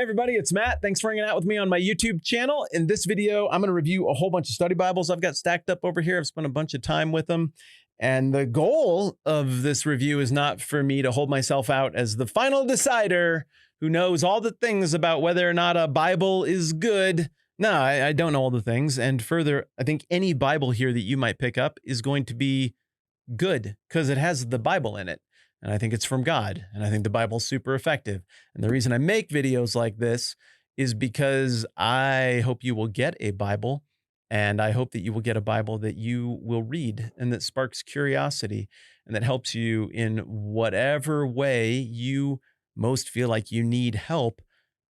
Hey everybody, it's Matt. Thanks for hanging out with me on my YouTube channel. In this video, I'm going to review a whole bunch of study Bibles I've got stacked up over here. I've spent a bunch of time with them. And the goal of this review is not for me to hold myself out as the final decider who knows all the things about whether or not a Bible is good. No, I don't know all the things. And further, I think any Bible here that you might pick up is going to be good because it has the Bible in it. And I think it's from God. And I think the Bible's super effective. And the reason I make videos like this is because I hope you will get a Bible. And I hope that you will get a Bible that you will read and that sparks curiosity and that helps you in whatever way you most feel like you need help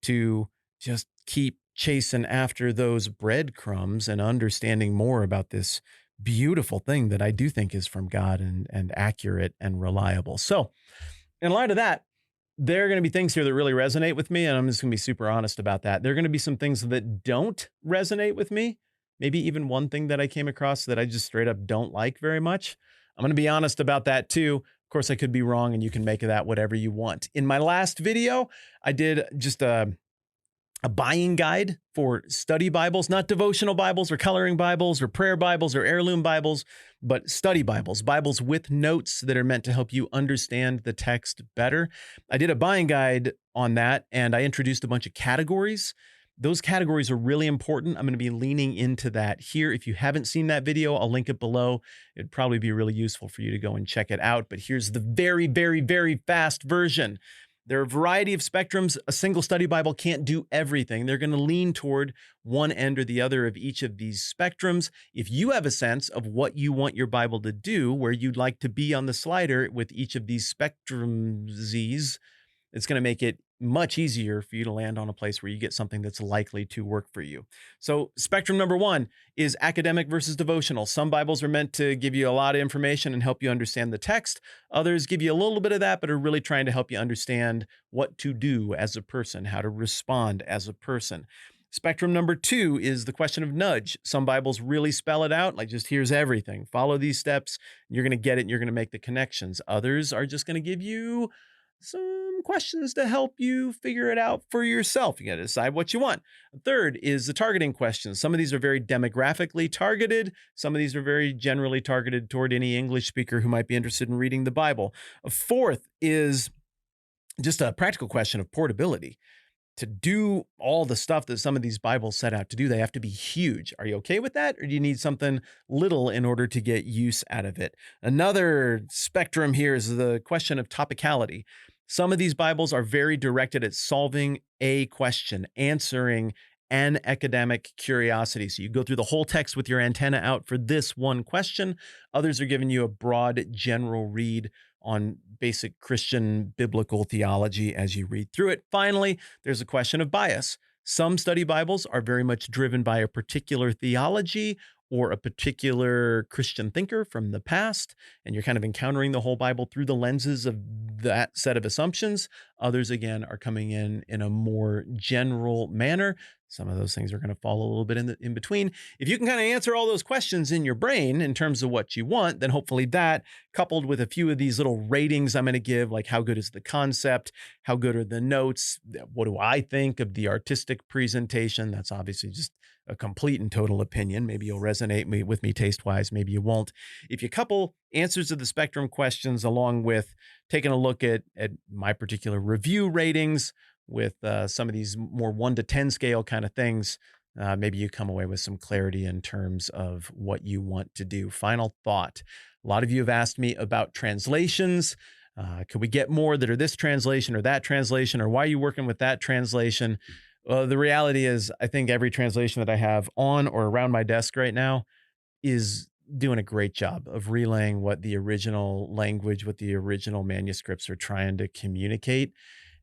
to just keep chasing after those breadcrumbs and understanding more about this beautiful thing that I do think is from God and accurate and reliable. So in light of that, there are going to be things here that really resonate with me, and I'm just going to be super honest about that. There are going to be some things that don't resonate with me, maybe even one thing that I came across that I just straight up don't like very much. I'm going to be honest about that too. Of course, I could be wrong, and you can make of that whatever you want. In my last video, I did just a buying guide for study Bibles, not devotional Bibles or coloring Bibles or prayer Bibles or heirloom Bibles, but study Bibles, Bibles with notes that are meant to help you understand the text better. I did a buying guide on that, and I introduced a bunch of categories. Those categories are really important. I'm going to be leaning into that here. If you haven't seen that video, I'll link it below. It'd probably be really useful for you to go and check it out. But here's the very, very, very fast version. There are a variety of spectrums. A single study Bible can't do everything. They're going to lean toward one end or the other of each of these spectrums. If you have a sense of what you want your Bible to do, where you'd like to be on the slider with each of these spectrums, it's going to make it much easier for you to land on a place where you get something that's likely to work for you. So spectrum number one is academic versus devotional. Some Bibles are meant to give you a lot of information and help you understand the text. Others give you a little bit of that, but are really trying to help you understand what to do as a person, how to respond as a person. Spectrum number two is the question of nudge. Some Bibles really spell it out, like just here's everything. Follow these steps, you're going to get it, and you're going to make the connections. Others are just going to give you some questions to help you figure it out for yourself. You got to decide what you want. Third is the targeting questions. Some of these are very demographically targeted. Some of these are very generally targeted toward any English speaker who might be interested in reading the Bible. A fourth is just a practical question of portability. To do all the stuff that some of these Bibles set out to do, they have to be huge. Are you okay with that? Or do you need something little in order to get use out of it? Another spectrum here is the question of topicality. Some of these Bibles are very directed at solving a question, answering an academic curiosity. So you go through the whole text with your antenna out for this one question. Others are giving you a broad general read on basic Christian biblical theology as you read through it. Finally, there's a question of bias. Some study Bibles are very much driven by a particular theology or a particular Christian thinker from the past, and you're kind of encountering the whole Bible through the lenses of that set of assumptions. Others, again, are coming in a more general manner. Some of those things are going to fall a little bit in between. If you can kind of answer all those questions in your brain in terms of what you want, then hopefully that, coupled with a few of these little ratings I'm going to give, like how good is the concept, how good are the notes, what do I think of the artistic presentation? That's obviously just a complete and total opinion. Maybe you'll resonate with me taste-wise, maybe you won't. If you couple answers to the spectrum questions along with taking a look at my particular review ratings with some of these more 1 to 10 scale kind of things, maybe you come away with some clarity in terms of what you want to do. Final thought. A lot of you have asked me about translations. Could we get more that are this translation or that translation, or why are you working with that translation? Well, the reality is I think every translation that I have on or around my desk right now is doing a great job of relaying what the original language, what the original manuscripts are trying to communicate.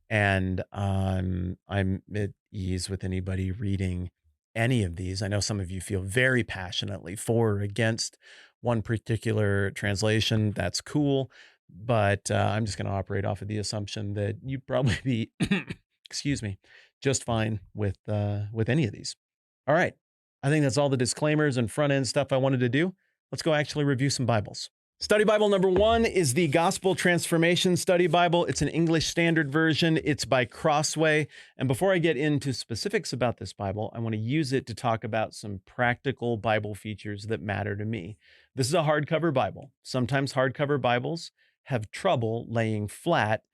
And I'm at ease with anybody reading any of these. I know some of you feel very passionately for or against one particular translation. That's cool. But I'm just going to operate off of the assumption that you'd probably be, excuse me, just fine with any of these. All right. I think that's all the disclaimers and front end stuff I wanted to do. Let's go actually review some Bibles. Study Bible number 1 is the Gospel Transformation Study Bible. It's an English Standard Version. It's by Crossway. And before I get into specifics about this Bible, I want to use it to talk about some practical Bible features that matter to me. This is a hardcover Bible. Sometimes hardcover Bibles have trouble laying flat.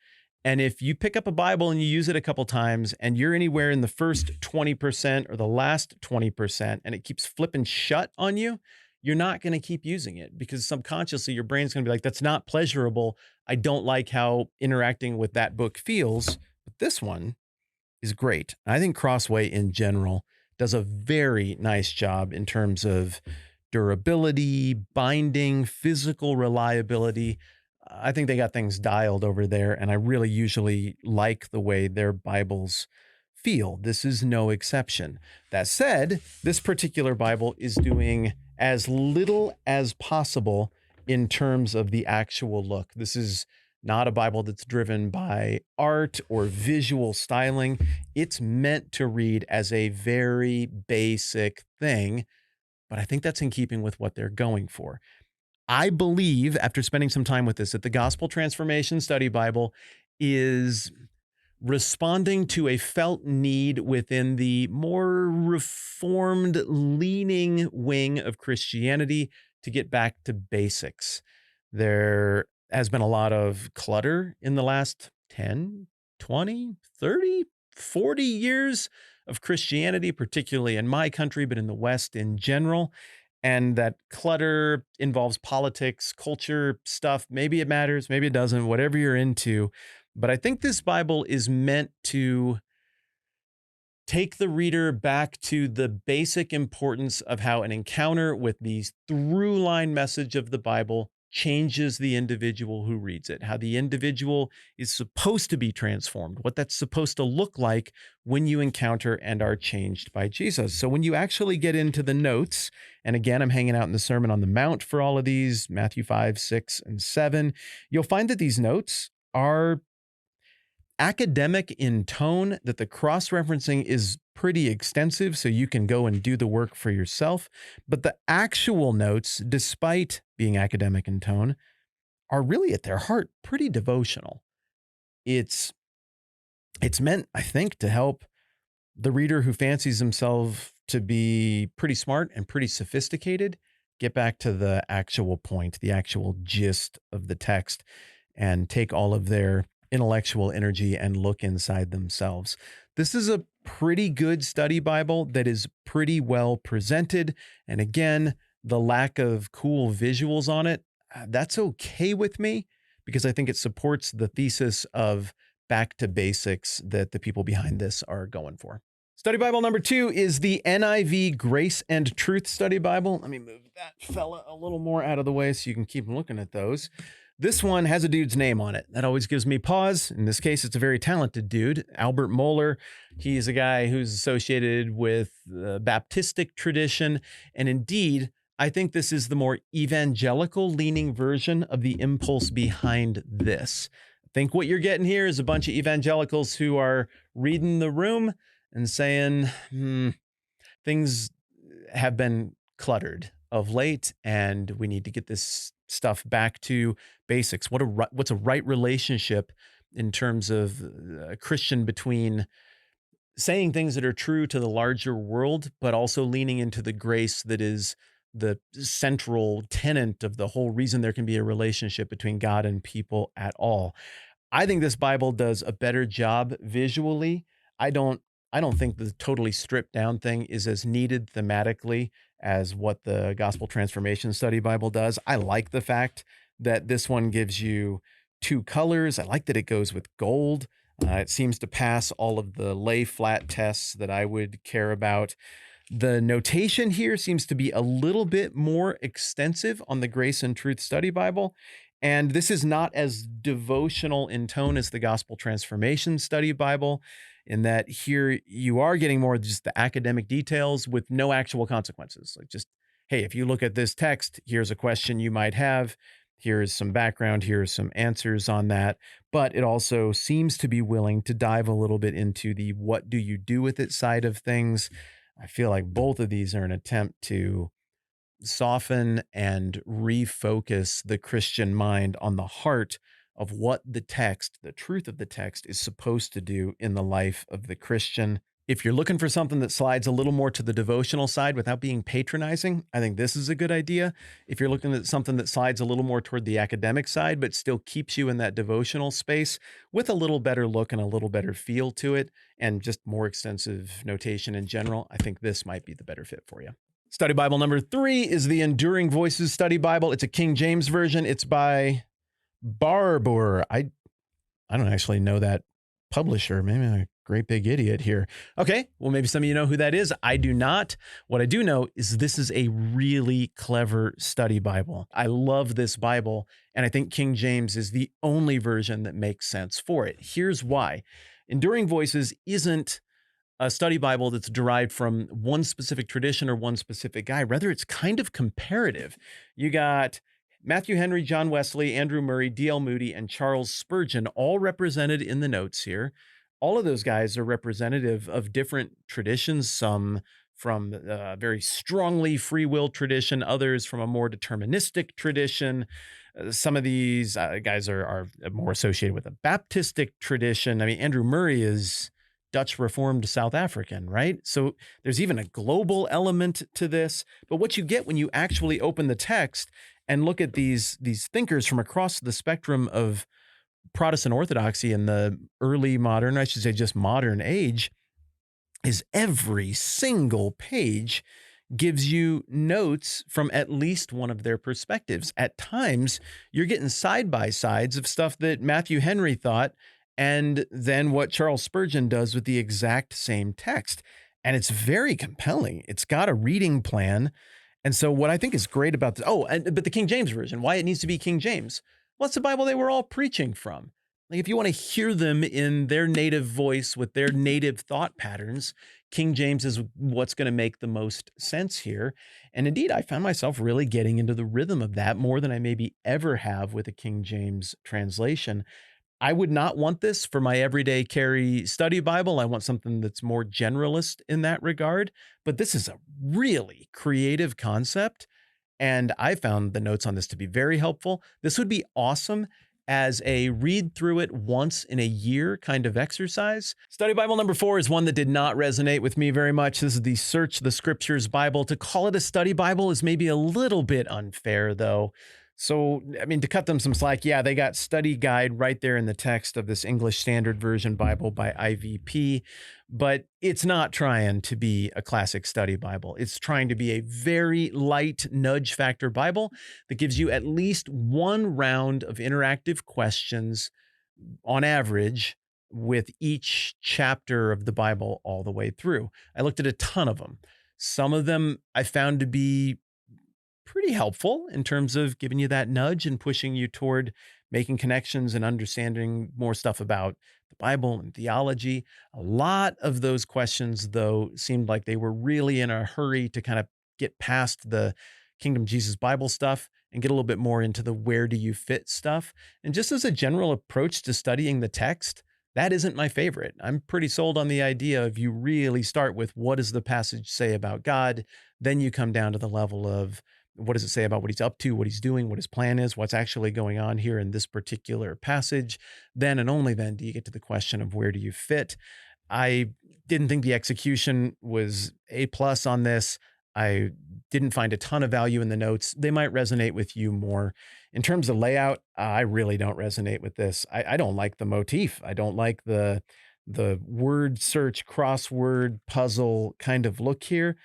And if you pick up a Bible and you use it a couple times and you're anywhere in the first 20% or the last 20% and it keeps flipping shut on you, you're not going to keep using it because subconsciously your brain's going to be like, that's not pleasurable. I don't like how interacting with that book feels. But this one is great. I think Crossway in general does a very nice job in terms of durability, binding, physical reliability. I think they got things dialed over there, and I really usually like the way their Bibles feel. This is no exception. That said, this particular Bible is doing as little as possible in terms of the actual look. This is not a Bible that's driven by art or visual styling. It's meant to read as a very basic thing, but I think that's in keeping with what they're going for. I believe, after spending some time with this, that the Gospel Transformation Study Bible is responding to a felt need within the more reformed leaning wing of Christianity to get back to basics. There has been a lot of clutter in the last 10, 20, 30, 40 years of Christianity, particularly in my country, but in the West in general. And that clutter involves politics, culture, stuff. Maybe it matters, maybe it doesn't, whatever you're into. But I think this Bible is meant to take the reader back to the basic importance of how an encounter with the through line message of the Bible changes the individual who reads it, how the individual is supposed to be transformed, what that's supposed to look like when you encounter and are changed by Jesus. So when you actually get into the notes, and again, I'm hanging out in the Sermon on the Mount for all of these, Matthew 5, 6, and 7, you'll find that these notes are academic in tone, that the cross-referencing is pretty extensive, so you can go and do the work for yourself. But the actual notes, despite being academic in tone, are really at their heart pretty devotional. It's meant, I think, to help the reader who fancies himself to be pretty smart and pretty sophisticated get back to the actual point, the actual gist of the text, and take all of their intellectual energy and look inside themselves. This is a pretty good study Bible that is pretty well presented. And again, the lack of cool visuals on it, that's okay with me because I think it supports the thesis of back to basics that the people behind this are going for. Study Bible number 2 is the NIV Grace and Truth Study Bible. Let me move that fella a little more out of the way so you can keep looking at those. This one has a dude's name on it. That always gives me pause. In this case, it's a very talented dude, Albert Mohler. He's a guy who's associated with the Baptistic tradition. And indeed, I think this is the more evangelical leaning version of the impulse behind this. I think what you're getting here is a bunch of evangelicals who are reading the room and saying, things have been cluttered of late, and we need to get this stuff back to basics. What's a right relationship in terms of a Christian between saying things that are true to the larger world, but also leaning into the grace that is the central tenet of the whole reason there can be a relationship between God and people at all. I think this Bible does a better job visually. I don't think the totally stripped down thing is as needed thematically as what the Gospel Transformation Study Bible does. I like the fact that this one gives you 2 colors. I like that it goes with gold. It seems to pass all of the lay flat tests that I would care about. The notation here seems to be a little bit more extensive on the Grace and Truth Study Bible. And this is not as devotional in tone as the Gospel Transformation Study Bible, in that here you are getting more of just the academic details with no actual consequences. Like just, hey, if you look at this text, here's a question you might have. Here's some background. Here's some answers on that. But it also seems to be willing to dive a little bit into the what do you do with it side of things. I feel like both of these are an attempt to soften and refocus the Christian mind on the heart of what the text, the truth of the text, is supposed to do in the life of the Christian. If you're looking for something that slides a little more to the devotional side without being patronizing, I think this is a good idea. If you're looking at something that slides a little more toward the academic side, but still keeps you in that devotional space with a little better look and a little better feel to it, and just more extensive notation in general, I think this might be the better fit for you. Study Bible number 3 is the Enduring Voices Study Bible. It's a King James version. It's by Barbour. I don't actually know that publisher. Maybe I'm a great big idiot here. Okay, well, maybe some of you know who that is. I do not. What I do know is this is a really clever study Bible. I love this Bible, and I think King James is the only version that makes sense for it. Here's why. Enduring Voices isn't a study Bible that's derived from one specific tradition or one specific guy. Rather, it's kind of comparative. You got Matthew Henry, John Wesley, Andrew Murray, D.L. Moody, and Charles Spurgeon, all represented in the notes here. All of those guys are representative of different traditions, some from a very strongly free will tradition, others from a more deterministic tradition. Some of these guys are more associated with a Baptistic tradition. I mean, Andrew Murray is Dutch Reformed South African, right? So there's even a global element to this. But what you get when you actually open the text and look at these thinkers from across the spectrum of Protestant orthodoxy in the early modern, I should say just modern age, is every single page gives you notes from at least one of their perspectives. At times, you're getting side-by-sides of stuff that Matthew Henry thought and then what Charles Spurgeon does with the exact same text. And it's very compelling. It's got a reading plan. And so what I think is great about this, but the King James Version, why it needs to be King James. Well, it's the Bible they were all preaching from. Like if you want to hear them in their native voice with their native thought patterns, King James is what's going to make the most sense here. And indeed, I found myself really getting into the rhythm of that more than I maybe ever have with a King James translation. I would not want this for my everyday carry study Bible. I want something that's more generalist in that regard. But this is a really creative concept, and I found the notes on this to be very helpful. This would be awesome as a read through it once in a year kind of exercise. Study Bible number 4 is one that did not resonate with me very much. This is the Search the Scriptures Bible. To call it a study Bible is maybe a little bit unfair, though. So, I mean, to cut them some slack, yeah, they got study guide right there in the text of this English Standard Version Bible by IVP, but it's not trying to be a classic study Bible. It's trying to be a very light nudge factor Bible that gives you at least one round of interactive questions on average with each chapter of the Bible all the way through. I looked at a ton of them. Some of them I found to be pretty helpful in terms of giving you that nudge and pushing you toward making connections and understanding more stuff about the Bible and theology. A lot of those questions, though, seemed like they were really in a hurry to kind of get past the Kingdom Jesus Bible stuff and get a little bit more into the where do you fit stuff. And just as a general approach to studying the text, that isn't my favorite. I'm pretty sold on the idea of you really start with what does the passage say about God, then you come down to the level of what does it say about what he's up to, what he's doing, what his plan is, what's actually going on here in this particular passage. Then and only then do you get to the question of where do you fit. I didn't think the execution was A+ on this. I didn't find a ton of value in the notes. They might resonate with you more. In terms of layout, I really don't resonate with this. I don't like the motif. I don't like the word search, crossword, puzzle kind of look here.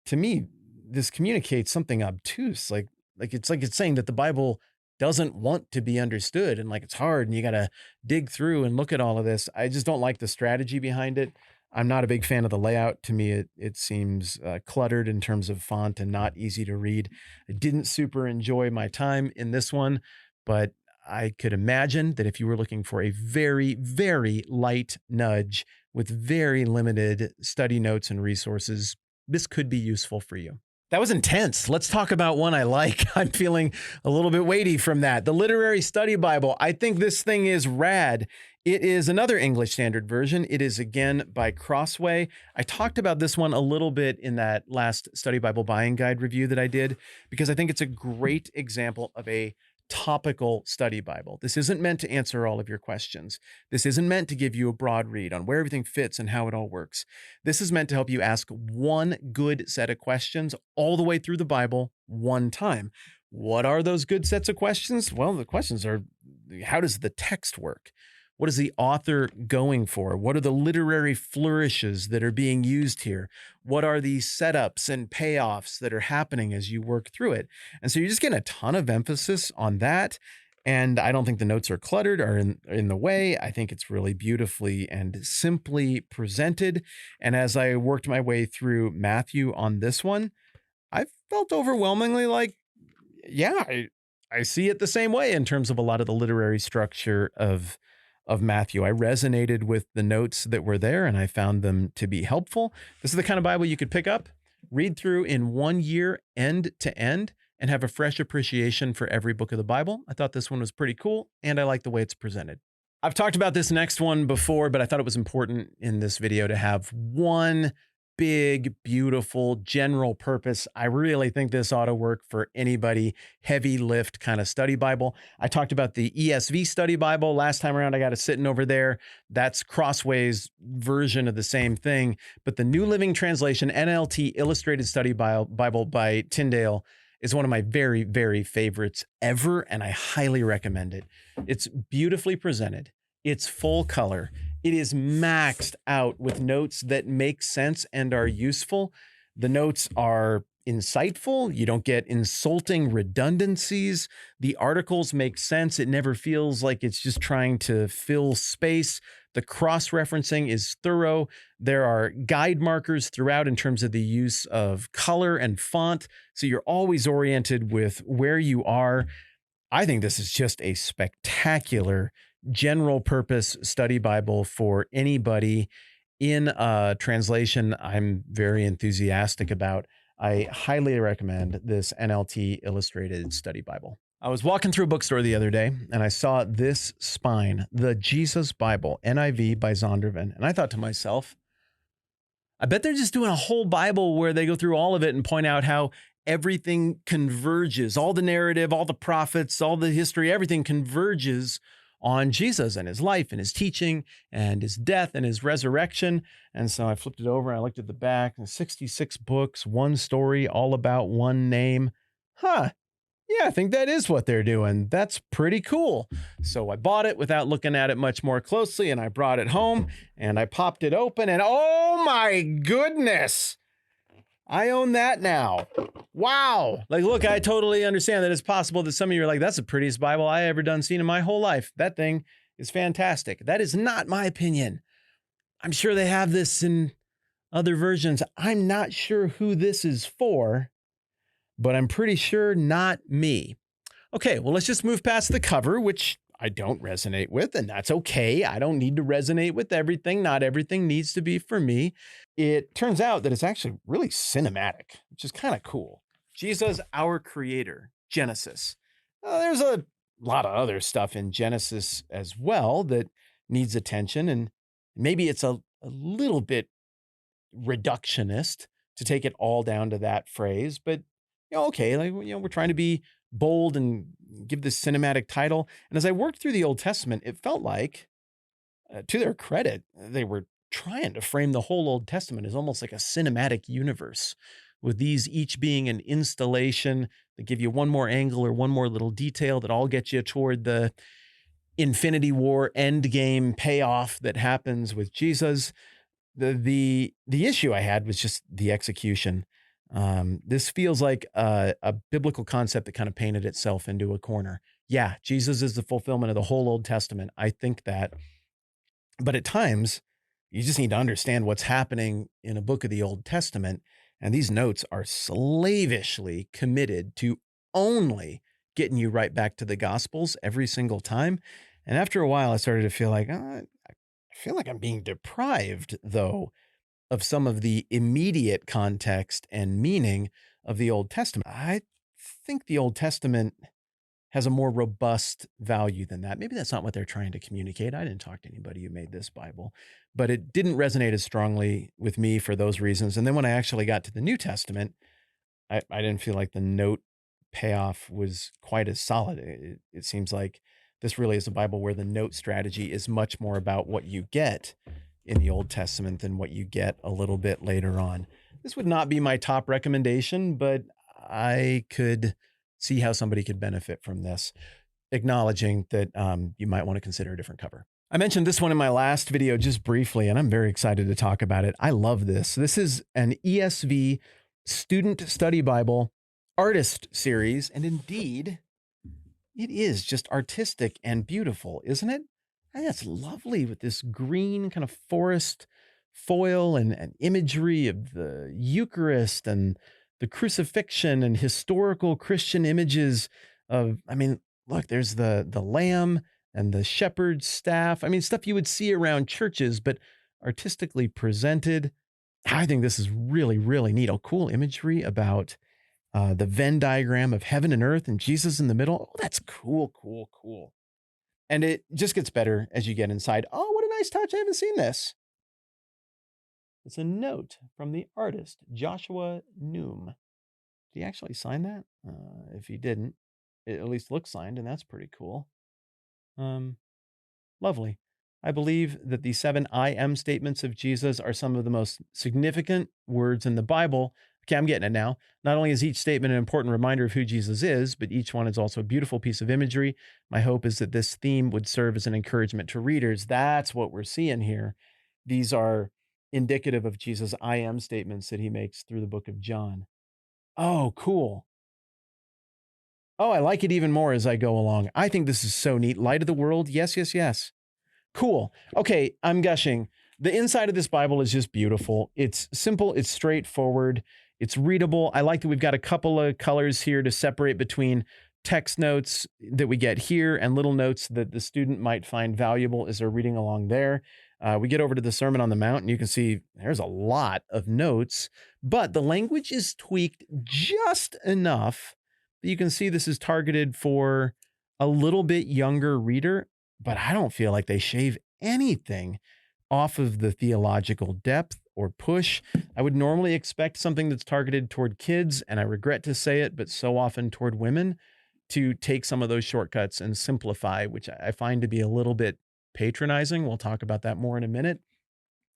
To me, this communicates something obtuse, like it's saying that the Bible doesn't want to be understood and like it's hard and you got to dig through and look at all of this. I just don't like the strategy behind it. I'm not a big fan of the layout. To me, it seems cluttered in terms of font and not easy to read. I didn't super enjoy my time in this one, but I could imagine that if you were looking for a very, very light nudge with very limited study notes and resources, this could be useful for you. That was intense. Let's talk about one I like. I'm feeling a little bit weighty from that. The Literary Study Bible. I think this thing is rad. It is another English Standard Version. It is again by Crossway. I talked about this one a little bit in that last Study Bible Buying Guide review that I did, because I think it's a great example of a topical study Bible. This isn't meant to answer all of your questions. This isn't meant to give you a broad read on where everything fits and how it all works. This is meant to help you ask one good set of questions all the way through the Bible one time. What are those good sets of questions? Well, the questions are, how does the text work? What is the author going for? What are the literary flourishes that are being used here? What are the setups and payoffs that are happening as you work through it? And so you're just getting a ton of emphasis on that. And I don't think the notes are cluttered or in the way. I think it's really beautifully and simply presented. And as I worked my way through Matthew on this one, I felt overwhelmingly like, yeah, I see it the same way in terms of a lot of the literary structure of Matthew. I resonated with the notes that were there, and I found them to be helpful. This is the kind of Bible you could pick up, read through in 1 year, end to end, and have a fresh appreciation for every book of the Bible. I thought this one was pretty cool, and I like the way it's presented. I've talked about this next one before, but I thought it was important in this video to have one big, beautiful, general purpose. I really think this ought to work for anybody, heavy lift kind of study Bible. I talked about the ESV study Bible last time around. I got it sitting over there. That's Crossway's version of the same thing. But the New Living Translation, NLT Illustrated Study Bible by Tyndale is one of my very, very favorites ever, and I highly recommend it. It's beautifully presented. It's full color. It is maxed out with notes that make sense and are useful. The notes are insightful. You don't get insulting redundancies. The articles make sense. It never feels like it's just trying to fill space. The cross-referencing is thorough. There are guide markers throughout in terms of the use of color and font. So you're always oriented with where you are. I think this is just a spectacular general purpose study Bible for anybody in a translation I'm very enthusiastic about. I highly recommend this NLT Illustrated Study Bible. I was walking through a bookstore the other day and I saw this spine, the Jesus Bible, NIV by Zondervan. And I thought to myself, I bet they're just doing a whole Bible where they go through all of it and point out how everything converges, all the narrative, all the prophets, all the history, everything converges on Jesus and his life and his teaching and his death and his resurrection. And so I flipped it over and I looked at the back, and 66 books, one story, all about one name. Yeah, I think that is what they're doing. That's pretty cool. So I bought it without looking at it much more closely, and I brought it home and I popped it open, and oh my goodness, I own that now. Wow. Like, look, I totally understand that it's possible that some of you are like, that's the prettiest Bible I ever seen in my whole life. That thing is fantastic. That is not my opinion. I'm sure they have this in other versions. I'm not sure who this is for, but I'm pretty sure not me. Okay, well, let's just move past the cover, which I don't resonate with, and that's okay. I don't need to resonate with everything. Not everything needs to be for me. It turns out that it's actually really cinematic, which is kind of cool. Jesus, our creator, Genesis. There's a lot of other stuff in Genesis as well that needs attention, and maybe it's a little bit reductionist to take it all down to that phrase, but okay, like, we're trying to be bold and give this cinematic title. And as I worked through the Old Testament, it felt like, to their credit, they were trying to frame the whole Old Testament as almost like a cinematic universe, with these each being an installation that give you one more angle or one more little detail that all get you toward the Infinity War endgame payoff that happens with Jesus. The issue I had was just the execution. This feels like a biblical concept that kind of painted itself into a corner. Yeah, Jesus is the fulfillment of the whole Old Testament. I think that. But at times, you just need to understand what's happening in a book of the Old Testament. And these notes are slavishly committed to only getting you right back to the Gospels every single time. And after a while, I started to feel like, I feel like I'm being deprived, though, of some of the immediate context and meaning of the Old Testament. I think the Old Testament has a more robust value than that. Maybe that's not what they're trying to communicate. I didn't talk to anybody who made this Bible, but it didn't resonate as strongly with me for those reasons. And then when I actually got to the New Testament, I didn't feel like the note payoff was quite as solid. It seems like this really is a Bible where the note strategy is much more about what you get in the Old Testament than what you get a little bit later on. This would not be my top recommendation, but I could see how somebody could benefit from this, acknowledging that you might want to consider a different cover. I mentioned this one in my last video just briefly, and I'm very excited to talk about it. I love this. This is an ESV Student Study Bible Artist Series, and indeed, it is just artistic and beautiful, isn't it? I think that's lovely with this green kind of forest foil and imagery of the Eucharist and the crucifixion and historical Christian images of, I mean, look, there's the lamb and the shepherd's staff. I mean, stuff you would see around churches, but artistically presented. I think this is really, really neat. Oh, cool imagery about the Venn diagram of heaven and earth and Jesus in the middle. Oh, that's cool, cool, cool. And it just gets better as you get inside. Oh, what a nice touch. I haven't seen this. It's a note from the artist, Joshua Noom. Did he actually sign that? If he didn't, it at least looks signed, and that's pretty cool. Lovely. I believe that the 7 I am statements of Jesus are some of the most significant words in the Bible. Okay, I'm getting it now. Not only is each statement an important reminder of who Jesus is, but each one is also a beautiful piece of imagery. My hope is that this theme would serve as an encouragement to readers. That's what we're seeing here. These are indicative of Jesus' I am statements that he makes through the book of John. Oh, cool. Oh, I like it even more as I go along. I think this is so neat. Light of the world. Yes, yes, yes. Cool. Okay, I'm gushing. The inside of this Bible is just beautiful. It's simple. It's straightforward. It's readable. I like that we've got a couple of colors here to separate between text notes that we get here and little notes that the student might find valuable as they're reading along there. We get over to the Sermon on the Mount, and you can see there's a lot of notes, but the language is tweaked just enough that you can see this is targeted for a little bit younger reader, but I don't feel like they shave anything off of the theological depth or push. I would normally expect something that's targeted toward kids, and I regret to say it, but so often toward women, to take some of those shortcuts and simplify, which I find to be a little bit patronizing. We'll talk about that more in a minute.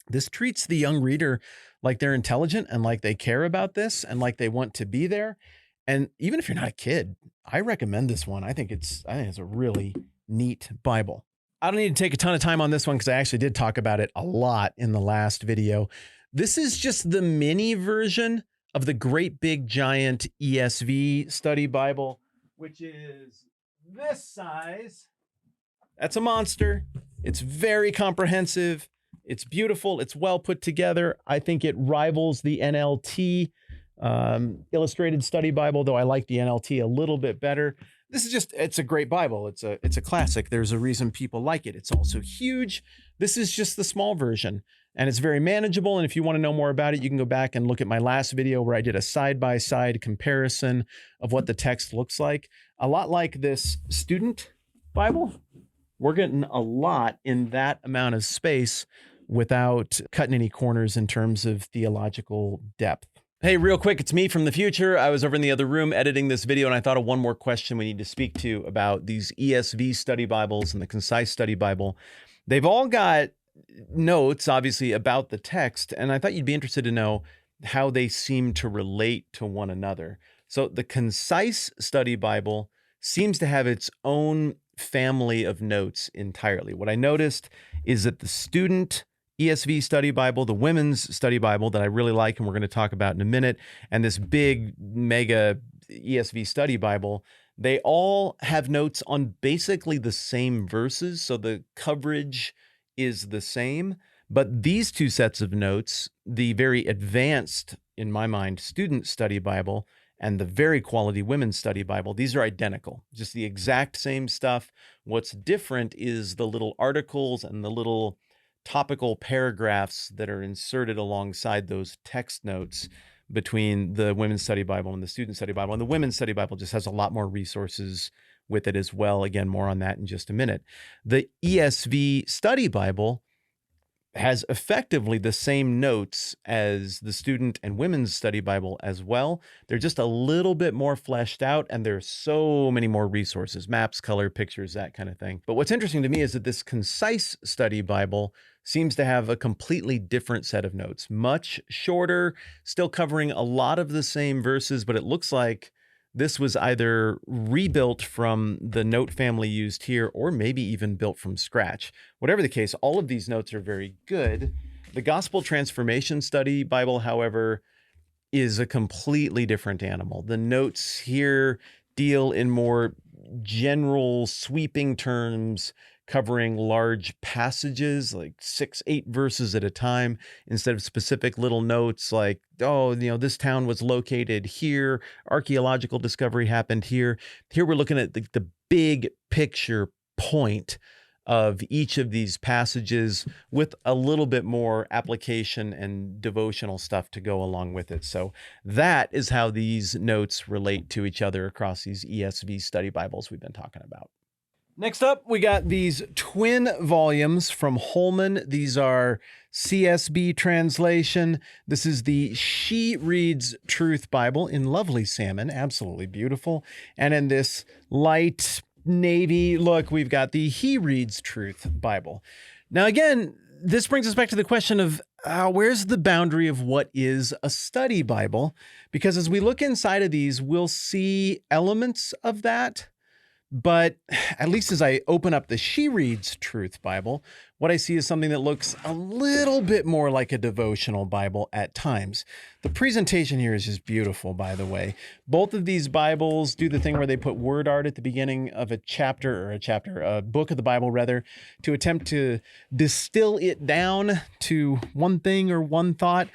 This treats the young reader like they're intelligent and like they care about this and like they want to be there. And even if you're not a kid, I recommend this one. I think it's a really neat Bible. I don't need to take a ton of time on this one because I actually did talk about it a lot in the last video. This is just the mini version of the great big giant ESV study Bible, which is this size. That's a monster. It's very comprehensive. It's beautiful. It's well put together. I think it rivals the NLT Illustrated Study Bible, though I like the NLT a little bit better. This is just, it's a great Bible. It's a classic. There's a reason people like it. It's also huge. This is just the small version, and it's very manageable. And if you want to know more about it, you can go back and look at my last video where I did a side-by-side comparison of what the text looks like. A lot like this student Bible. We're getting a lot in that amount of space without cutting any corners in terms of theological depth. Hey, real quick, it's me from the future. I was over in the other room editing this video, and I thought of one more question we need to speak to about these ESV study Bibles and the Concise Study Bible. They've all got notes, obviously, about the text, and I thought you'd be interested to know how they seem to relate to one another. So the Concise Study Bible seems to have its own family of notes entirely. What I noticed is that the student ESV study Bible, the women's study Bible that I really like, and we're going to talk about in a minute, and this big mega ESV study Bible, they all have notes on basically the same verses. So the coverage is the same, but these two sets of notes, the very advanced, in my mind, student study Bible and the very quality women's study Bible, these are identical, just the exact same stuff. What's different is the little articles and the little topical paragraphs that are inserted alongside those text notes between the women's study Bible and the student study Bible. And the women's study Bible just has a lot more resources with it as well. Again, more on that in just a minute. The ESV Study Bible has effectively the same notes as the Student and Women's Study Bible as well. They're just a little bit more fleshed out, and there's so many more resources, maps, color, pictures, that kind of thing. But what's interesting to me is that this Concise Study Bible seems to have a completely different set of notes, much shorter, still covering a lot of the same verses, but it looks like this was either rebuilt from the note family used here or maybe even built from scratch. Whatever the case, all of these notes are very good. The Gospel Transformation Study Bible, however, is a completely different animal. The notes here deal in more general, sweeping terms, covering large passages, like 6, 8 verses at a time, instead of specific little notes like, oh, this town was located here, archaeological discovery happened here. Here we're looking at the big picture point of each of these passages with a little bit more application and devotional stuff to go along with it. So that is how these notes relate to each other across these ESV study Bibles we've been talking about. Next up, we got these twin volumes from Holman. These are CSB translation. This is the She Reads Truth Bible in lovely salmon, absolutely beautiful. And in this light navy look, we've got the He Reads Truth Bible. Now, again, this brings us back to the question of where's the boundary of what is a study Bible? Because as we look inside of these, we'll see elements of that. But at least as I open up the She Reads Truth Bible, what I see is something that looks a little bit more like a devotional Bible at times. The presentation here is just beautiful, by the way. Both of these Bibles do the thing where they put word art at the beginning of a book of the Bible, rather, to attempt to distill it down to one thing or one thought.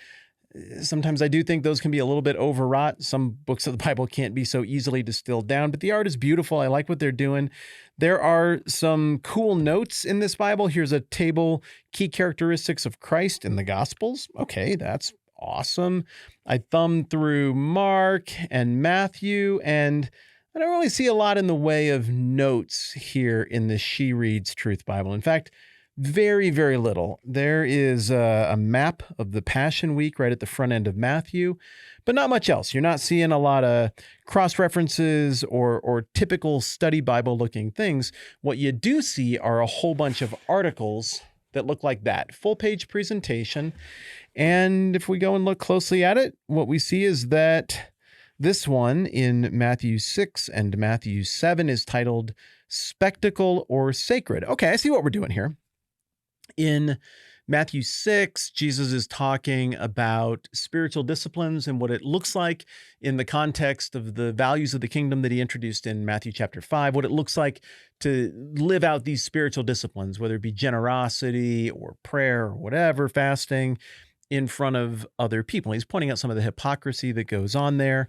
Sometimes I do think those can be a little bit overwrought. Some books of the Bible can't be so easily distilled down, but the art is beautiful. I like what they're doing. There are some cool notes in this Bible. Here's a table, key characteristics of Christ in the Gospels. Okay, that's awesome. I thumbed through Mark and Matthew, and I don't really see a lot in the way of notes here in the She Reads Truth Bible. In fact, very, very little. There is a map of the Passion Week right at the front end of Matthew, but not much else. You're not seeing a lot of cross-references or typical study Bible-looking things. What you do see are a whole bunch of articles that look like that. Full-page presentation. And if we go and look closely at it, what we see is that this one in Matthew 6 and Matthew 7 is titled Spectacle or Sacred. Okay, I see what we're doing here. In Matthew 6, Jesus is talking about spiritual disciplines and what it looks like in the context of the values of the kingdom that he introduced in Matthew chapter 5, what it looks like to live out these spiritual disciplines, whether it be generosity or prayer or whatever, fasting in front of other people. He's pointing out some of the hypocrisy that goes on there.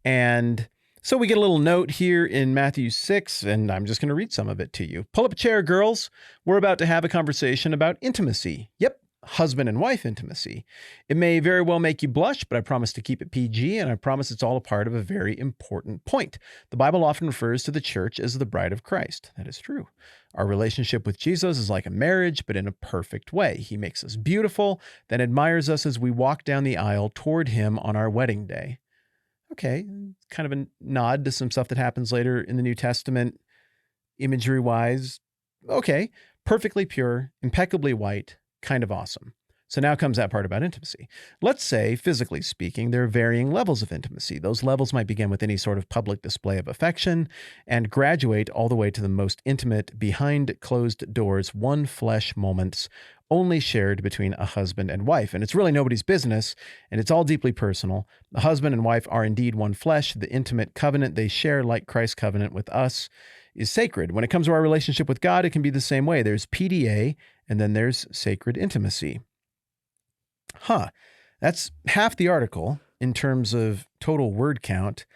And so we get a little note here in Matthew 6, and I'm just going to read some of it to you. Pull up a chair, girls. We're about to have a conversation about intimacy. Yep, husband and wife intimacy. It may very well make you blush, but I promise to keep it PG, and I promise it's all a part of a very important point. The Bible often refers to the church as the bride of Christ. That is true. Our relationship with Jesus is like a marriage, but in a perfect way. He makes us beautiful, then admires us as we walk down the aisle toward him on our wedding day. Okay, kind of a nod to some stuff that happens later in the New Testament, imagery-wise. Okay, perfectly pure, impeccably white, kind of awesome. So now comes that part about intimacy. Let's say, physically speaking, there are varying levels of intimacy. Those levels might begin with any sort of public display of affection and graduate all the way to the most intimate, behind closed doors, one flesh moments only shared between a husband and wife. And it's really nobody's business, and it's all deeply personal. The husband and wife are indeed one flesh. The intimate covenant they share, like Christ's covenant with us, is sacred. When it comes to our relationship with God, it can be the same way. There's PDA, and then there's sacred intimacy. That's half the article in terms of total word count.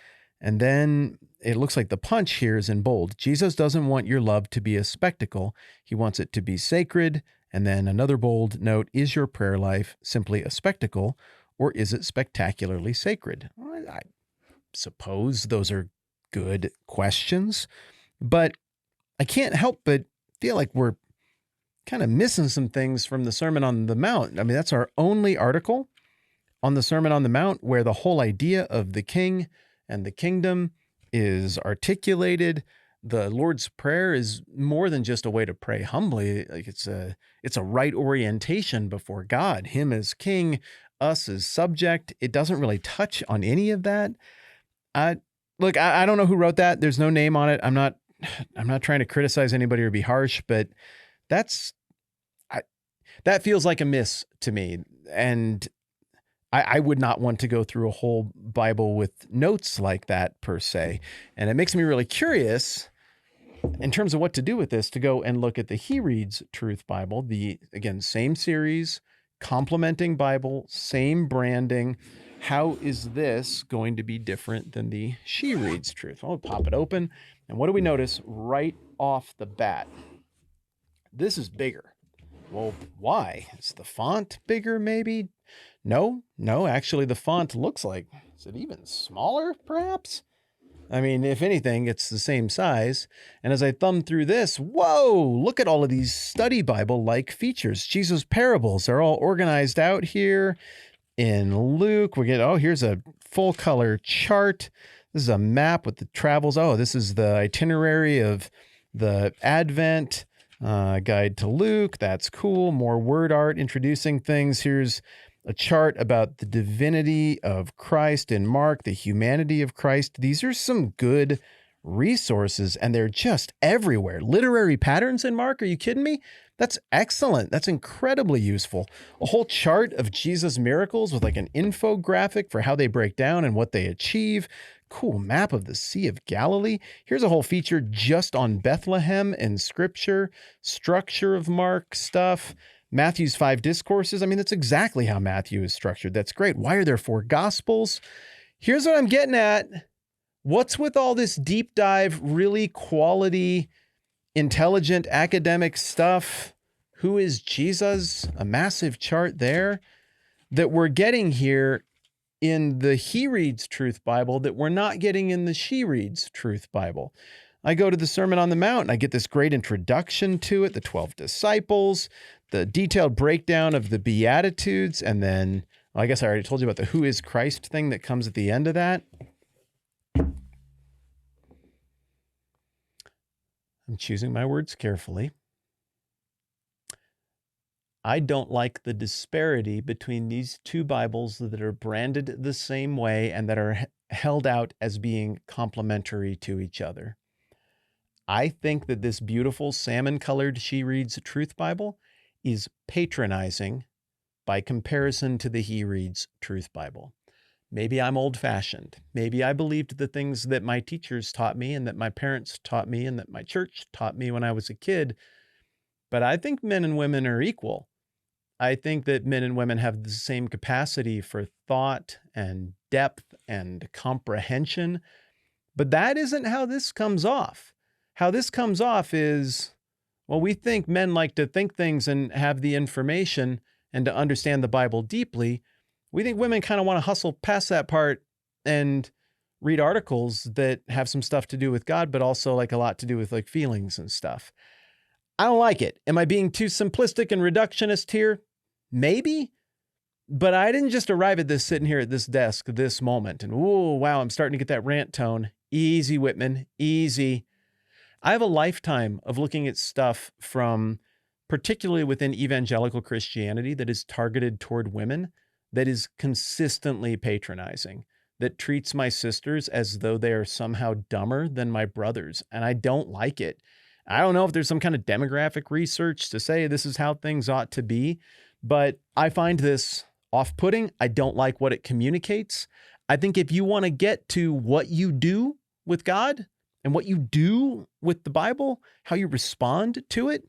And then it looks like the punch here is in bold. Jesus doesn't want your love to be a spectacle. He wants it to be sacred. And then another bold note, is your prayer life simply a spectacle, or is it spectacularly sacred? Well, I suppose those are good questions. But I can't help but feel like we're kind of missing some things from the Sermon on the Mount. I mean, that's our only article on the Sermon on the Mount where the whole idea of the king and the kingdom is articulated. The Lord's Prayer is more than just a way to pray humbly. Like it's a right orientation before God, him as king, us as subject. It doesn't really touch on any of that. I don't know who wrote that. There's no name on it. I'm not trying to criticize anybody or be harsh, but that feels like a miss to me. And I would not want to go through a whole Bible with notes like that per se. And it makes me really curious in terms of what to do with this, to go and look at the He Reads Truth Bible, again, same series, complementing Bible, same branding. How is this going to be different than the She Reads Truth? I'll pop it open. And what do we notice right off the bat? This is bigger. Well, why? Is the font bigger maybe? No, actually the font looks like, is it even smaller perhaps? I mean, if anything, it's the same size. And as I thumb through this, whoa, look at all of these study Bible-like features. Jesus' parables are all organized out here. In Luke, here's a full color chart. This is a map with the travels. Oh, this is the itinerary of the Advent guide to Luke. That's cool. More word art introducing things. Here's a chart about the divinity of Christ in Mark, the humanity of Christ. These are some good resources, and they're just everywhere. Literary patterns in Mark, are you kidding me? That's excellent. That's incredibly useful. A whole chart of Jesus' miracles with like an infographic for how they break down and what they achieve. Cool map of the Sea of Galilee. Here's a whole feature just on Bethlehem and Scripture, structure of Mark stuff. Matthew's 5 discourses. I mean, that's exactly how Matthew is structured. That's great. Why are there 4 gospels? Here's what I'm getting at. What's with all this deep dive, really quality, intelligent academic stuff? Who is Jesus? A massive chart there that we're getting here in the He Reads Truth Bible that we're not getting in the She Reads Truth Bible. I go to the Sermon on the Mount and I get this great introduction to it, the 12 disciples, the detailed breakdown of the Beatitudes, and then, well, I guess I already told you about the Who is Christ thing that comes at the end of that. I'm choosing my words carefully. I don't like the disparity between these two Bibles that are branded the same way and that are held out as being complementary to each other. I think that this beautiful salmon-colored She Reads Truth Bible is patronizing by comparison to the He Reads Truth Bible. Maybe I'm old-fashioned. Maybe I believed the things that my teachers taught me and that my parents taught me and that my church taught me when I was a kid. But I think men and women are equal. I think that men and women have the same capacity for thought and depth and comprehension. But that isn't how this comes off. How this comes off is, well, we think men like to think things and have the information and to understand the Bible deeply. We think women kind of want to hustle past that part and read articles that have some stuff to do with God, but also like a lot to do with like feelings and stuff. I don't like it. Am I being too simplistic and reductionist here? Maybe. But I didn't just arrive at this sitting here at this desk this moment and, oh, wow, I'm starting to get that rant tone. Easy, Whitman, easy. I have a lifetime of looking at stuff from, particularly within evangelical Christianity, that is targeted toward women, that is consistently patronizing, that treats my sisters as though they are somehow dumber than my brothers. And I don't like it. I don't know if there's some kind of demographic research to say this is how things ought to be, but I find this off-putting. I don't like what it communicates. I think if you want to get to what you do with God and what you do with the Bible, how you respond to it,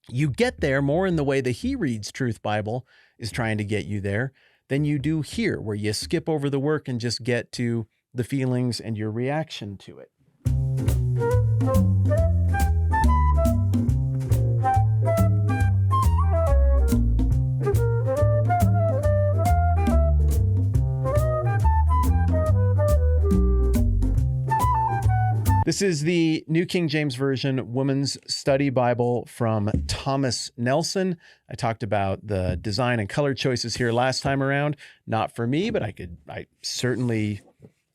you get there more in the way the He Reads Truth Bible is trying to get you there than you do here, where you skip over the work and just get to the feelings and your reaction to it. This is the New King James Version Women's Study Bible from Thomas Nelson. I talked about the design and color choices here last time around. Not for me, but I certainly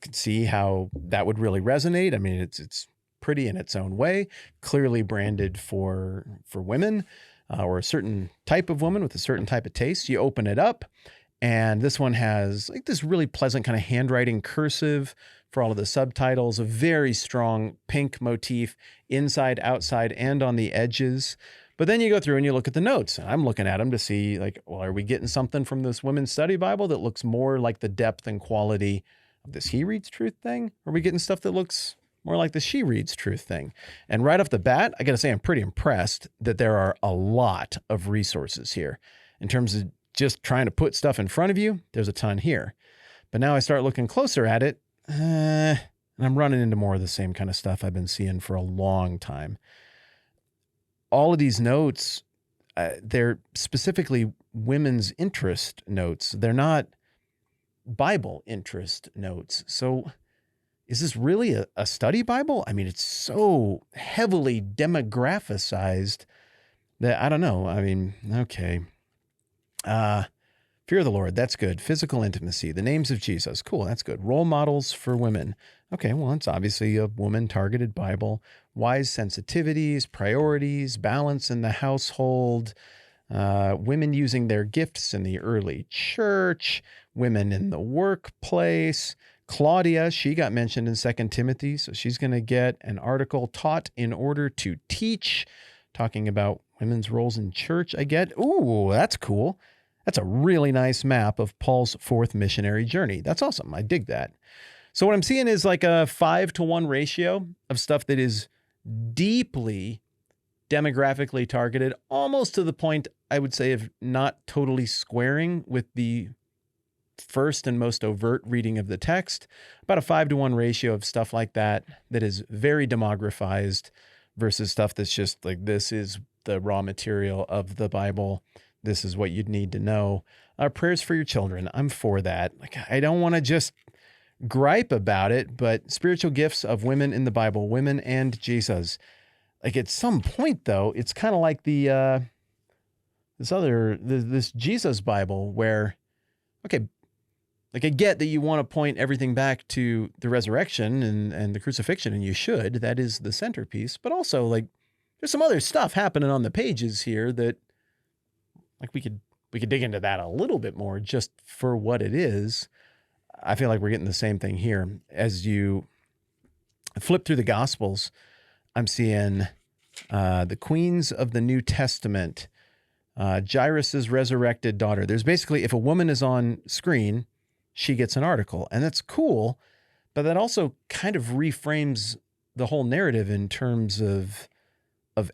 could see how that would really resonate. I mean, it's pretty in its own way, clearly branded for women or a certain type of woman with a certain type of taste. You open it up, and this one has like this really pleasant kind of handwriting cursive for all of the subtitles, a very strong pink motif inside, outside, and on the edges. But then you go through and you look at the notes, and I'm looking at them to see like, well, are we getting something from this Women's Study Bible that looks more like the depth and quality of this He Reads Truth thing? Or are we getting stuff that looks more like the She Reads Truth thing? And right off the bat, I got to say, I'm pretty impressed that there are a lot of resources here. In terms of just trying to put stuff in front of you, there's a ton here. But now I start looking closer at it, and I'm running into more of the same kind of stuff I've been seeing for a long time. All of these notes, they're specifically women's interest notes. They're not Bible interest notes. So is this really a study Bible? I mean, it's so heavily demographicized that I don't know. I mean, okay. Fear of the Lord, that's good. Physical intimacy, the names of Jesus, cool, that's good. Role models for women. Okay, well, it's obviously a woman-targeted Bible. Wise sensitivities, priorities, balance in the household, women using their gifts in the early church, women in the workplace. Claudia, she got mentioned in 2 Timothy, so she's going to get an article, Taught in Order to Teach, talking about women's roles in church, I get. Ooh, that's cool. That's a really nice map of Paul's fourth missionary journey. That's awesome. I dig that. So what I'm seeing is like a 5-to-1 ratio of stuff that is deeply demographically targeted, almost to the point, I would say, of not totally squaring with the first and most overt reading of the text. About a 5-to-1 ratio of stuff like that is very demographized versus stuff that's just like, this is the raw material of the Bible. This is what you'd need to know. Prayers for your children. I'm for that. Like, I don't want to just gripe about it, but spiritual gifts of women in the Bible, women and Jesus. Like at some point though, it's kind of like this Jesus Bible where, okay, like I get that you want to point everything back to the resurrection and the crucifixion, and you should. That is the centerpiece. But also, like, there's some other stuff happening on the pages here that, like, we could dig into that a little bit more just for what it is. I feel like we're getting the same thing here. As you flip through the Gospels, I'm seeing the queens of the New Testament, Jairus' resurrected daughter. There's basically, if a woman is on screen, she gets an article, and that's cool, but that also kind of reframes the whole narrative in terms of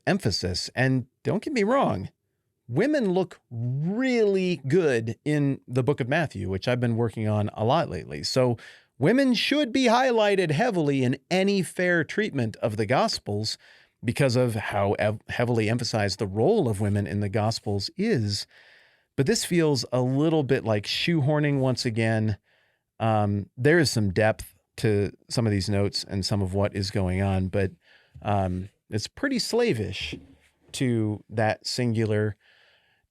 emphasis. And don't get me wrong, women look really good in the book of Matthew, which I've been working on a lot lately. So women should be highlighted heavily in any fair treatment of the Gospels because of how heavily emphasized the role of women in the Gospels is. But this feels a little bit like shoehorning once again. There is some depth to some of these notes and some of what is going on, but it's pretty slavish to that singular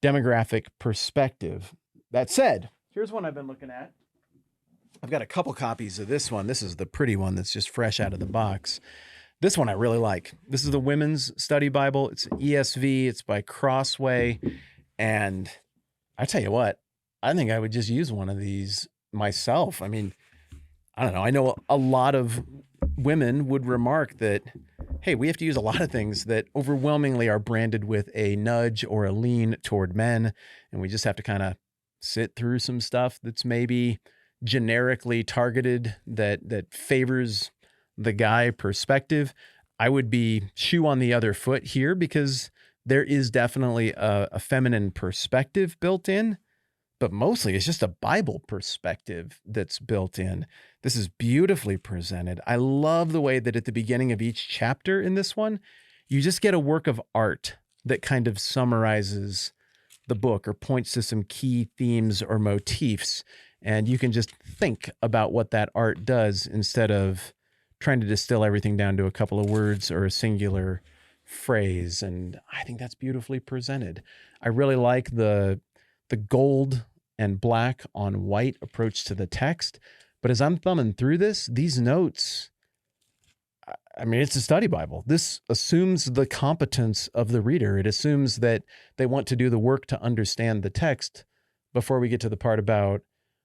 demographic perspective. That said, here's one I've been looking at. I've got a couple copies of this one. This is the pretty one that's just fresh out of the box. This one I really like. This is the Women's Study Bible. It's ESV. It's by Crossway. And I tell you what, I think I would just use one of these myself. I mean, I don't know. I know a lot of women would remark that, hey, we have to use a lot of things that overwhelmingly are branded with a nudge or a lean toward men. And we just have to kind of sit through some stuff that's maybe generically targeted that favors the guy perspective. I would be shoe on the other foot here because there is definitely a feminine perspective built in, but mostly it's just a Bible perspective that's built in. This is beautifully presented. I love the way that at the beginning of each chapter in this one, you just get a work of art that kind of summarizes the book or points to some key themes or motifs. And you can just think about what that art does instead of trying to distill everything down to a couple of words or a singular phrase. And I think that's beautifully presented. I really like the gold and black on white approach to the text. But as I'm thumbing through this, these notes, I mean, it's a study Bible. This assumes the competence of the reader. It assumes that they want to do the work to understand the text before we get to the part about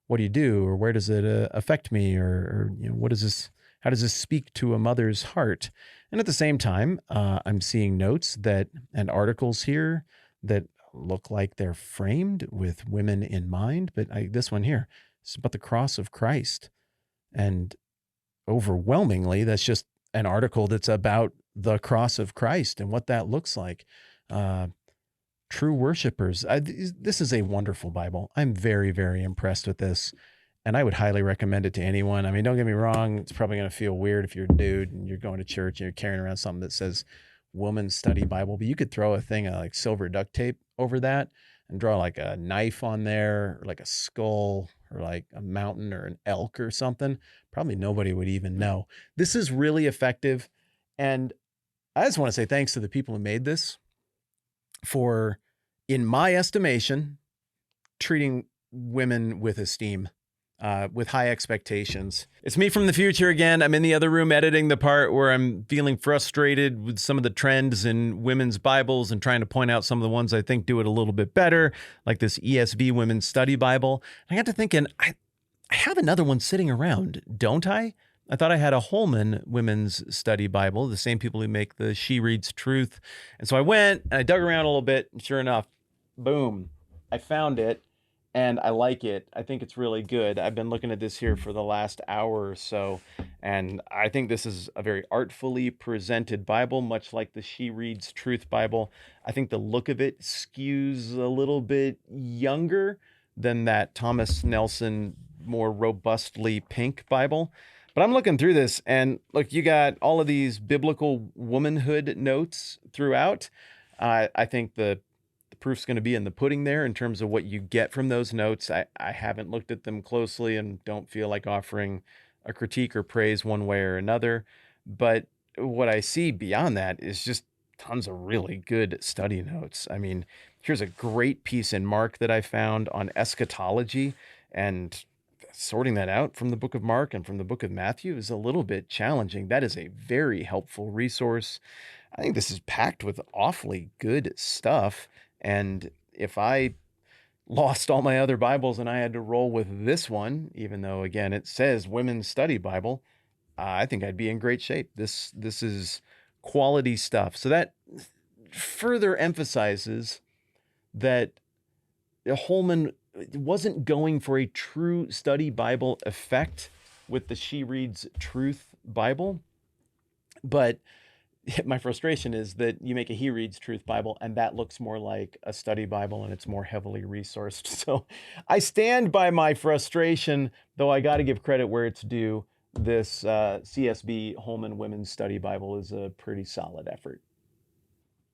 what do you do, or where does it affect me, or what is this? How does this speak to a mother's heart? And at the same time, I'm seeing notes and articles here that look like they're framed with women in mind. But this one here, it's about the cross of Christ, and overwhelmingly, that's just an article that's about the cross of Christ and what that looks like. True worshipers. This is a wonderful Bible. I'm very, very impressed with this, and I would highly recommend it to anyone. I mean, don't get me wrong. It's probably going to feel weird if you're a dude and you're going to church and you're carrying around something that says Woman's Study Bible, but you could throw a thing of like silver duct tape over that and draw like a knife on there, or like a skull, or like a mountain or an elk or something. Probably nobody would even know. This is really effective. And I just want to say thanks to the people who made this for, in my estimation, treating women with esteem, with high expectations. It's me from the future again. I'm in the other room editing the part where I'm feeling frustrated with some of the trends in women's Bibles and trying to point out some of the ones I think do it a little bit better, like this ESV Women's Study Bible. I got to thinking, I have another one sitting around, don't I? I thought I had a Holman Women's Study Bible, the same people who make the She Reads Truth. And so I went and I dug around a little bit, and sure enough, boom, I found it. And I like it. I think it's really good. I've been looking at this here for the last hour or so, and I think this is a very artfully presented Bible, much like the She Reads Truth Bible. I think the look of it skews a little bit younger than that Thomas Nelson, more robustly pink Bible. But I'm looking through this, and look, you got all of these biblical womanhood notes throughout. I think the proof's going to be in the pudding there in terms of what you get from those notes. I haven't looked at them closely and don't feel like offering a critique or praise one way or another. But what I see beyond that is just tons of really good study notes. I mean, here's a great piece in Mark that I found on eschatology, and sorting that out from the book of Mark and from the book of Matthew is a little bit challenging. That is a very helpful resource. I think this is packed with awfully good stuff. And if I lost all my other Bibles and I had to roll with this one, even though, again, it says Women's Study Bible, I think I'd be in great shape. This is quality stuff. So that further emphasizes that Holman wasn't going for a true study Bible effect with the She Reads Truth Bible, but my frustration is that you make a He Reads Truth Bible and that looks more like a study Bible and it's more heavily resourced. So I stand by my frustration, though I got to give credit where it's due. This CSB Holman Women's Study Bible is a pretty solid effort.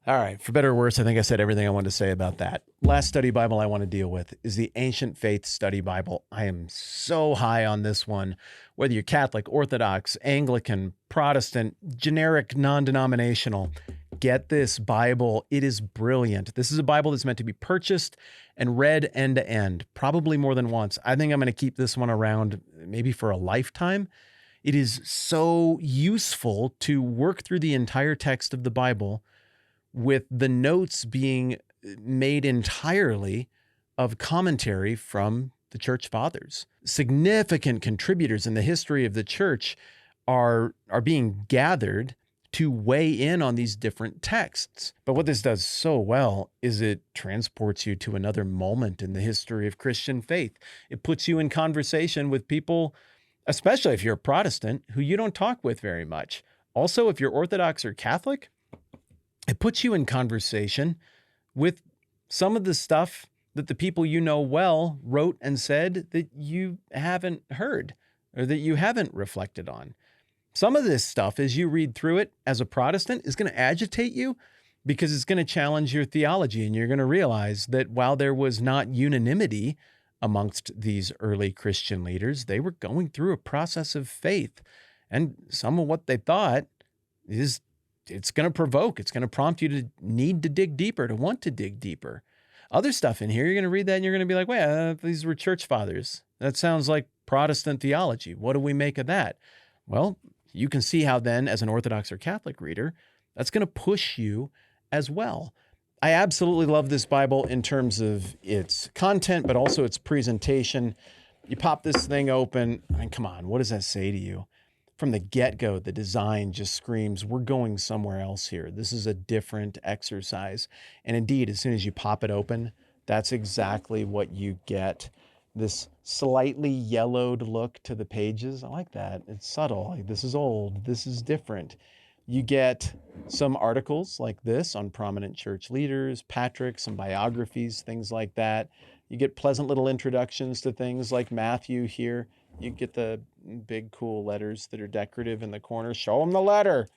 All right, for better or worse, I think I said everything I wanted to say about that. Last study Bible I want to deal with is the Ancient Faith Study Bible. I am so high on this one. Whether you're Catholic, Orthodox, Anglican, Protestant, generic, non-denominational, get this Bible. It is brilliant. This is a Bible that's meant to be purchased and read end to end, probably more than once. I think I'm going to keep this one around maybe for a lifetime. It is so useful to work through the entire text of the Bible with the notes being made entirely of commentary from the church fathers. Significant contributors in the history of the church are being gathered to weigh in on these different texts. But what this does so well is it transports you to another moment in the history of Christian faith. It puts you in conversation with people, especially if you're a Protestant, who you don't talk with very much. Also, if you're Orthodox or Catholic, it puts you in conversation with some of the stuff that the people you know well wrote and said that you haven't heard or that you haven't reflected on. Some of this stuff, as you read through it as a Protestant, is going to agitate you because it's going to challenge your theology. And you're going to realize that while there was not unanimity amongst these early Christian leaders, they were going through a process of faith. And some of what they thought is it's going to provoke, it's going to prompt you to need to dig deeper, to want to dig deeper. Other stuff in here, you're going to read that and you're going to be like, wait, these were church fathers. That sounds like Protestant theology. What do we make of that? Well, you can see how then, as an Orthodox or Catholic reader, that's going to push you as well. I absolutely love this Bible in terms of its content, but also its presentation. You pop this thing open, I mean, come on, what does that say to you? From the get-go, the design just screams, we're going somewhere else here. This is a different exercise. And indeed, as soon as you pop it open, that's exactly what you get. This slightly yellowed look to the pages. I like that. It's subtle. Like, this is old. This is different. You get some articles like this on prominent church leaders, Patrick, some biographies, things like that. You get pleasant little introductions to things like Matthew here. You get the big, cool letters that are decorative in the corner. Show them the letter.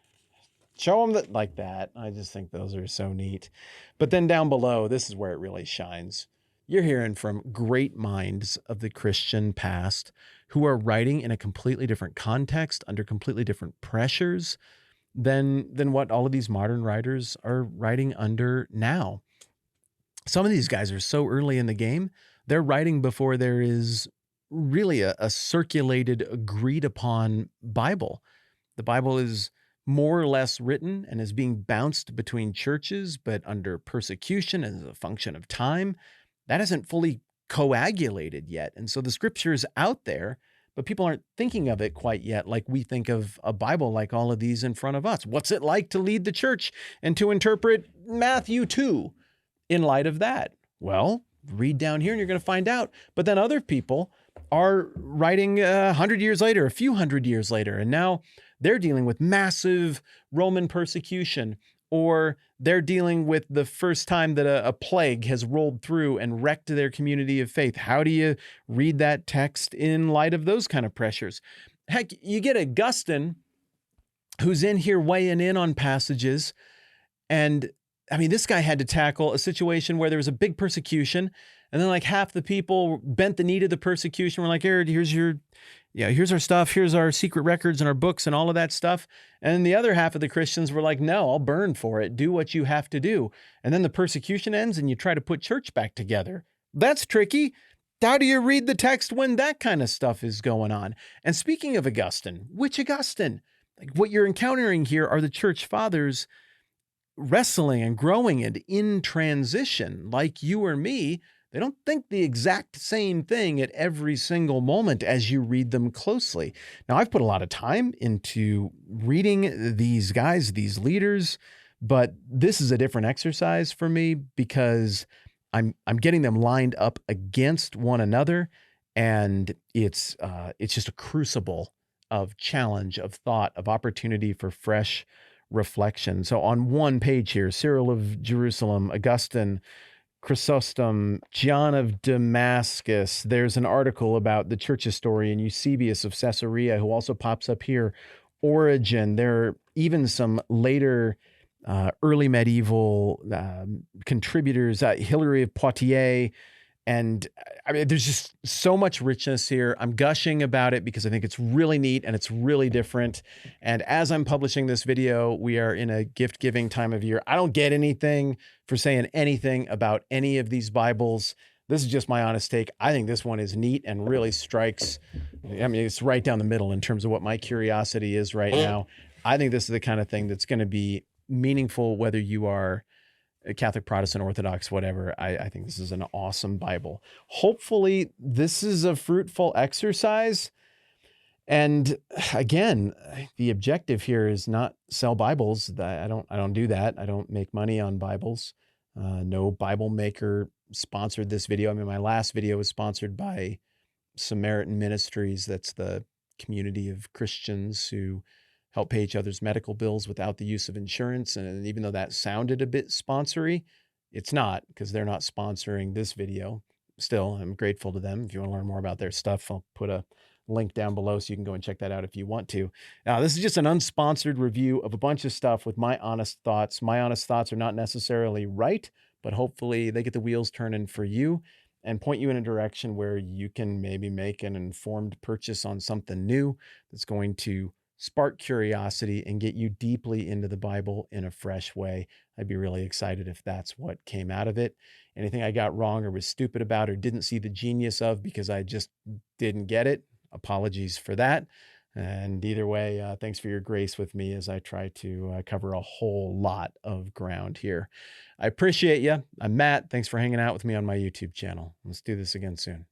Show them that, like that. I just think those are so neat. But then down below, this is where it really shines. You're hearing from great minds of the Christian past who are writing in a completely different context, under completely different pressures than what all of these modern writers are writing under now. Some of these guys are so early in the game, they're writing before there is really a circulated, agreed upon Bible. The Bible is more or less written and is being bounced between churches, but under persecution as a function of time. That hasn't fully coagulated yet. And so the scripture is out there, but people aren't thinking of it quite yet like we think of a Bible like all of these in front of us. What's it like to lead the church and to interpret Matthew 2 in light of that? Well, read down here and you're going to find out. But then other people are writing 100 years later, a few hundred years later, and now they're dealing with massive Roman persecution, or they're dealing with the first time that a plague has rolled through and wrecked their community of faith. How do you read that text in light of those kind of pressures? Heck, you get Augustine, who's in here weighing in on passages, and I mean, this guy had to tackle a situation where there was a big persecution, and then like half the people bent the knee to the persecution. We're like, here's our stuff. Here's our secret records and our books and all of that stuff. And the other half of the Christians were like, no, I'll burn for it. Do what you have to do. And then the persecution ends and you try to put church back together. That's tricky. How do you read the text when that kind of stuff is going on? And speaking of Augustine, which Augustine? Like, what you're encountering here are the church fathers wrestling and growing and in transition. Like you or me, they don't think the exact same thing at every single moment as you read them closely. Now, I've put a lot of time into reading these guys, these leaders, but this is a different exercise for me because I'm getting them lined up against one another, and it's just a crucible of challenge, of thought, of opportunity for fresh reflection. So on one page here, Cyril of Jerusalem, Augustine, Chrysostom, John of Damascus. There's an article about the church historian Eusebius of Caesarea, who also pops up here. Origen. There are even some later early medieval contributors, Hilary of Poitiers. And I mean, there's just so much richness here. I'm gushing about it because I think it's really neat and it's really different. And as I'm publishing this video, we are in a gift-giving time of year. I don't get anything for saying anything about any of these Bibles. This is just my honest take. I think this one is neat and really strikes. I mean, it's right down the middle in terms of what my curiosity is right now. I think this is the kind of thing that's going to be meaningful, whether you are Catholic, Protestant, Orthodox, whatever. I think this is an awesome Bible. Hopefully this is a fruitful exercise. And again, the objective here is not sell Bibles. I don't do that. I don't make money on Bibles. No Bible maker sponsored this video. I mean, my last video was sponsored by Samaritan Ministries. That's the community of Christians who help pay each other's medical bills without the use of insurance. And even though that sounded a bit sponsory, it's not, because they're not sponsoring this video. Still, I'm grateful to them. If you want to learn more about their stuff, I'll put a link down below so you can go and check that out if you want to. Now, this is just an unsponsored review of a bunch of stuff with my honest thoughts. My honest thoughts are not necessarily right, but hopefully they get the wheels turning for you and point you in a direction where you can maybe make an informed purchase on something new that's going to spark curiosity and get you deeply into the Bible in a fresh way. I'd be really excited if that's what came out of it. Anything I got wrong or was stupid about or didn't see the genius of because I just didn't get it, apologies for that. And either way, thanks for your grace with me as I try to cover a whole lot of ground here. I appreciate you. I'm Matt. Thanks for hanging out with me on my YouTube channel. Let's do this again soon.